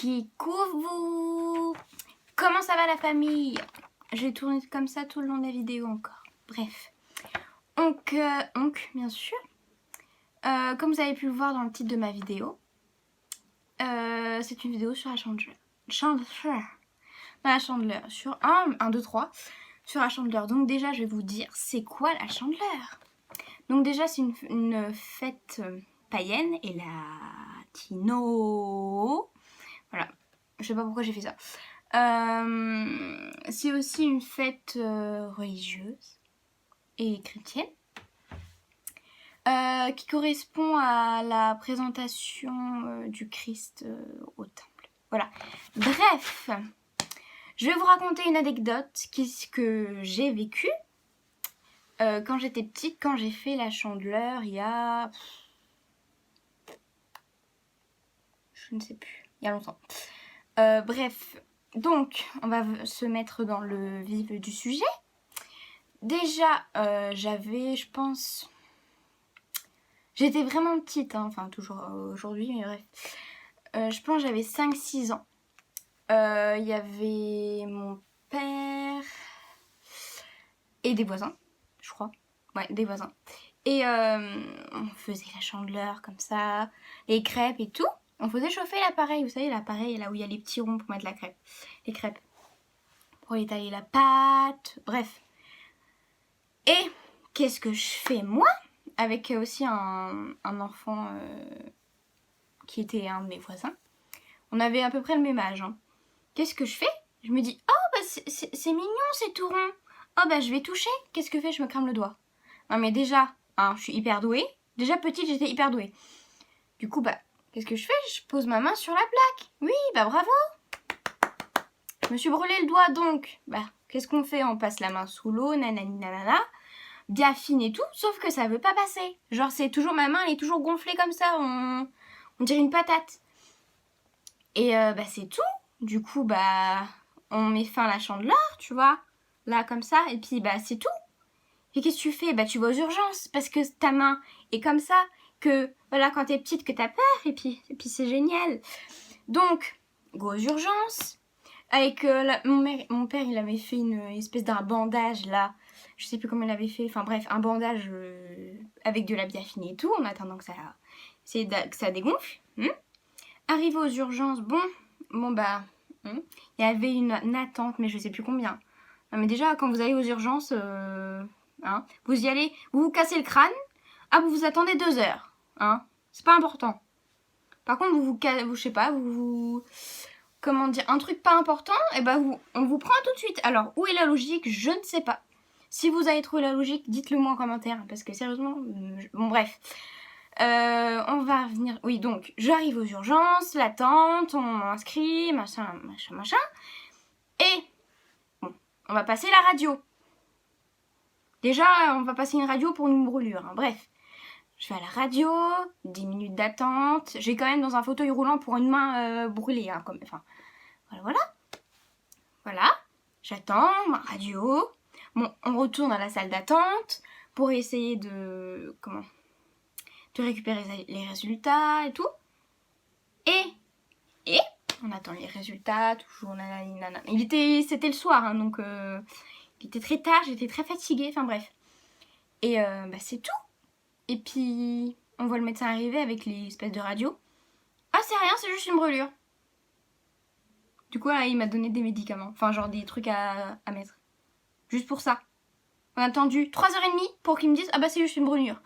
Coucou. Comment ça va la famille? J'ai tourné comme ça tout le long de la vidéo encore. Bref. Donc, bien sûr. Comme vous avez pu le voir dans le titre de ma vidéo, c'est une vidéo sur la chandeleur. La chandeleur. Sur 1, 2, 3. Sur la chandeleur. Donc déjà, je vais vous dire, c'est quoi la chandeleur? Donc déjà, c'est une fête païenne et latino. Voilà. Je sais pas pourquoi j'ai fait ça. C'est aussi une fête religieuse et chrétienne qui correspond à la présentation du Christ au temple. Voilà. Bref, je vais vous raconter une anecdote que j'ai vécue quand j'étais petite, quand j'ai fait la chandeleur il y a... je ne sais plus, il y a longtemps. Bref, donc on va se mettre dans le vif du sujet. Déjà, j'avais, je pense... J'étais vraiment petite, hein, enfin toujours aujourd'hui, mais bref. Je pense que j'avais 5-6 ans. Il y avait mon père et des voisins, je crois. Ouais, des voisins. Et on faisait la chandeleur comme ça, les crêpes et tout. On faisait chauffer l'appareil, vous savez, l'appareil là où il y a les petits ronds pour mettre la crêpe. Les crêpes. Pour étaler la pâte, bref. Et qu'est-ce que je fais moi? Avec aussi un enfant qui était un de mes voisins. On avait à peu près le même âge. Hein. Qu'est-ce que je fais? Je me dis, oh bah c'est mignon, c'est tout rond. Oh bah je vais toucher. Qu'est-ce que je fais? Je me crame le doigt. Non mais déjà, hein, je suis hyper douée. Déjà petite, j'étais hyper douée. Du coup, bah, qu'est-ce que je fais? Je pose ma main sur la plaque. Oui, bah bravo. Je me suis brûlé le doigt donc. Bah, qu'est-ce qu'on fait? On passe la main sous l'eau, nanani nanana. Bien fine et tout, sauf que ça veut pas passer. Genre c'est toujours, ma main elle est toujours gonflée comme ça, on dirait une patate. Et bah c'est tout. Du coup bah on met fin à la chandeleur, tu vois, là comme ça, et puis bah c'est tout. Et qu'est-ce que tu fais? Bah tu vas aux urgences, parce que ta main est comme ça, que voilà quand t'es petite que t'as peur, et puis c'est génial. Donc, go aux urgences. Avec mon père il avait fait une espèce d'un bandage là. Je sais plus comment il avait fait, enfin bref, un bandage avec de la biafine et tout, en attendant que ça dégonfle. Arrivé aux urgences, bon bah, il y avait une attente, mais je sais plus combien. Non mais déjà, quand vous allez aux urgences, hein, vous y allez, vous vous cassez le crâne, vous vous attendez 2 heures, hein, c'est pas important. Par contre, je sais pas, comment dire, un truc pas important, et ben on vous prend tout de suite. Alors, où est la logique? Je ne sais pas. Si vous avez trouvé la logique, dites-le moi en commentaire, parce que sérieusement, bon bref. On va revenir, oui donc, j'arrive aux urgences, l'attente, on m'inscrit, machin. Et, bon, on va passer la radio. Déjà, on va passer une radio pour une brûlure, hein, bref. Je vais à la radio, 10 minutes d'attente. J'ai quand même dans un fauteuil roulant pour une main brûlée, hein, enfin, voilà. J'attends ma radio. Bon, on retourne à la salle d'attente pour essayer de récupérer les résultats et tout. Et on attend les résultats, toujours nanana. C'était le soir, hein, donc il était très tard, j'étais très fatiguée, enfin bref. Et bah c'est tout. Et puis on voit le médecin arriver avec les espèces de radio. Ah c'est rien, c'est juste une brûlure. Du coup là, il m'a donné des médicaments, enfin genre des trucs à mettre. Juste pour ça. On a attendu 3h30 pour qu'ils me disent, ah bah c'est juste une brûlure.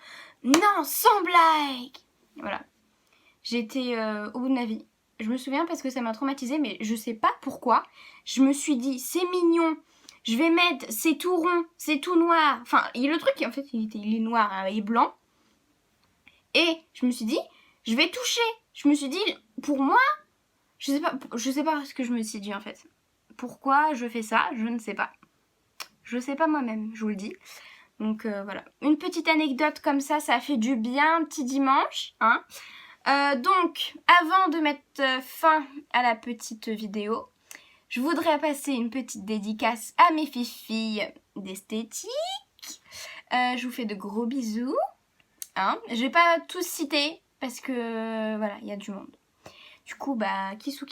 Non, sans blague. Voilà. J'étais au bout de ma vie. Je me souviens parce que ça m'a traumatisée, mais je sais pas pourquoi. Je me suis dit, c'est mignon. Je vais mettre, c'est tout rond, c'est tout noir. Enfin, le truc, en fait, il est noir et blanc. Et je me suis dit, je vais toucher. Je me suis dit, pour moi, je sais pas ce que je me suis dit en fait. Pourquoi je fais ça, je ne sais pas. Je sais pas moi-même, je vous le dis. Donc voilà, une petite anecdote comme ça fait du bien un petit dimanche. Hein. Donc, avant de mettre fin à la petite vidéo, je voudrais passer une petite dédicace à mes filles d'esthétique. Je vous fais de gros bisous. Hein. Je vais pas tous citer parce que voilà, il y a du monde. Du coup, bah, kissou.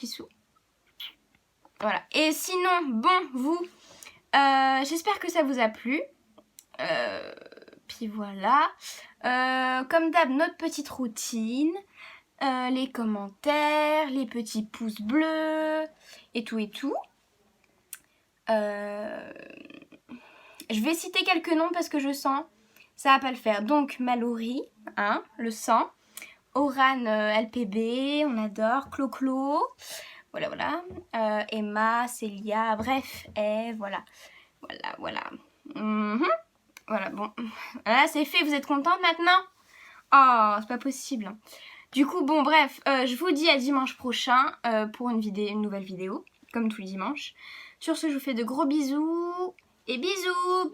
Voilà. Et sinon, bon, vous, j'espère que ça vous a plu. Puis voilà. Comme d'hab, notre petite routine. Les commentaires, les petits pouces bleus, et tout. Je vais citer quelques noms parce que je sens ça va pas le faire. Donc Mallory, hein, le sang. Oran LPB, on adore. Clo-Clo, voilà. Emma, Célia, bref, voilà. Voilà, bon. Voilà, c'est fait, vous êtes contente maintenant? Oh, c'est pas possible. Du coup, bon, bref, je vous dis à dimanche prochain pour une nouvelle vidéo, comme tous les dimanches. Sur ce, je vous fais de gros bisous et bisous.